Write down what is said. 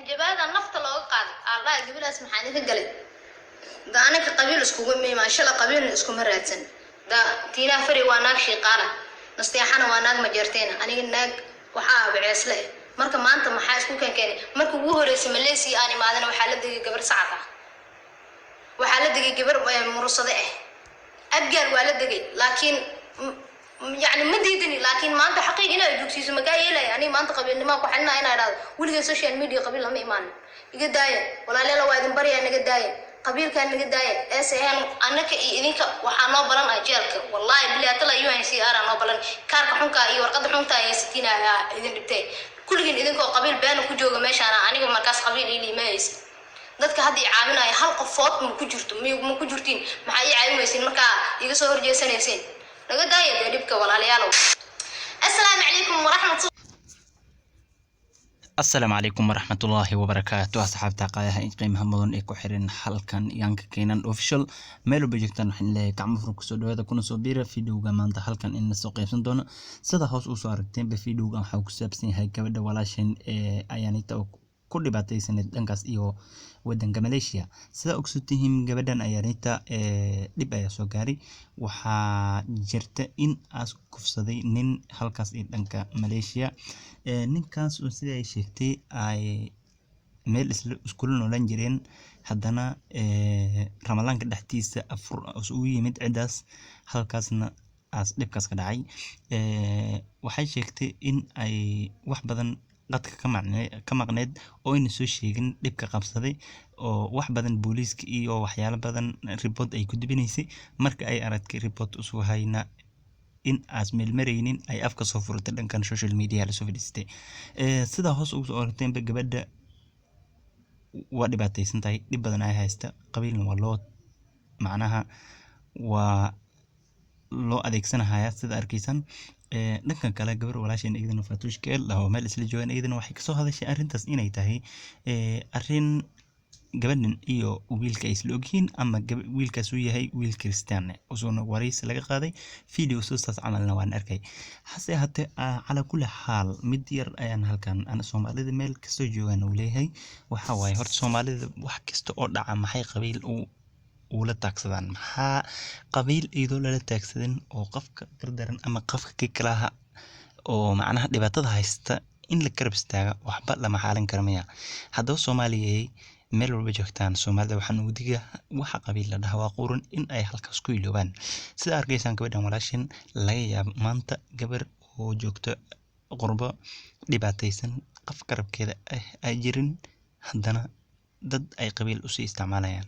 hanjabaada nafta looga qaaday Allah gabilaas maxaan idin galay daanaka qabiil isku gumay ma shala qabiilna isku maraadsan da tiina fari waa naag shaqaala nasteexana waa naag ma jarteen aniga naag waxa bicisle marka maanta maxaa isku keenay marka ugu horeysay Malaysia aan imaadana waxa la digay gabar sacada waxa la digay gabar murusade abgaal waa la digay laakiin يعني ما ديدني لكن ما أنت حقيقي أنا جوكسيس مجاي لا يعني ما أنت قبل ما كحنا هنا هذا ولقى السوشيال ميديا قبل لهم إيمان يقداين ولا لا واحد بري أنا قداين قبيل كان قداين إسهام أنا كإذنك وحنا بلن أجيالك والله بلي أطلع يوين سيارة أنا بلن كارك حنكا يورقد حنكا يستينا إذن بتاعي كل جن إذنك قبيل بينه كجوج ماشي أنا كم مركز قبيل إلي مايس dadka hadii caawinaya hal qofood ma ku jirto ma ku jirtiin maxay caawinaysiin marka iga soo horjeesanaysiin laga daayay dibka walaalayaalow السلام عليكم ورحمة الله وبركاته أصحاب تقايا قيمة مدن إيكو حرين حلقان يانك كينان أوفيشال ميلو بيجيكتان وحين لاي كعمو فرنكو سودو هذا كونو سوبيرا فيديوغا مانتا حلقان إن سو قيبسان دونا سيدا هوس أوسو أركتين بفيديوغا حاوكو سابسين هاي كبدا walasheen ayaanita ku dhibaataysaneed dhankaas iyo wadanka Malaysia sida ogsootihim gabadhan ayaanita dib ay soo gaari waxa jirta in aas kufsaday nin halkaas ee dhanka Malaysia ninkaas oo sida ay sheegtay ay meel isku noolaan jireen haddana ramadaanka dhexdiisa afur uu yimid cidaas halkaasna as dhibkaas ka dhacay waxay sheegtay in ay wax badan dadka ka maqneed oo in soo sheegin dhibka qabsaday oo wax badan booliiska iyo waxyaalo badan report ay ku dibinaysay marka ay aragtay report usoo hayna in as meel mareynin ay afka soo furtay dhankan social media la soo fadhiistay sida hoos ugu soo ortay gabadha waa dhibaataysan tahay dhib badan ay haysta qabiilna waa loo macnaha waa loo adeegsanayaa sida arkaysan dhanka kale gabar walaasheen iyadana Faatuush Keel oo meel isla joogan iyadana waxay ka soo hadashay arintaas inay tahay arin gabadhan iyo wiilka isla ogyihiin ama wiilkaas uu yahay wiil Kristaan oo soo waraysi laga qaaday video soosaas camalna waan arkay hase haatee ala kulli xaal mid yar ayaan halkan ana Soomaalida meel ka soo joogan u leeyahay waxa waay horta Soomaalida wax kasta oo dhaca maxay qabiil ولا تاكسدان maxaa qabiil iyadoo la taagsadan oo qofka gardaran ama qofka ka kalaha oo macnaha dhibaatada haysta in la karab istaaga waxba lama xaalin karmaya haddii Soomaaliyeey meel walba joogtaan Soomaalida waxaan ugu digaa waxa qabiil la dhahaa quran in ay halkaas ku iloobaan sida arkaysan gabadhan walaashin laga yaab maanta gabar oo joogto qurbo dhibaataysan qof karabkeeda ay jirin haddana dad ay qabiil u sii isticmaalayaan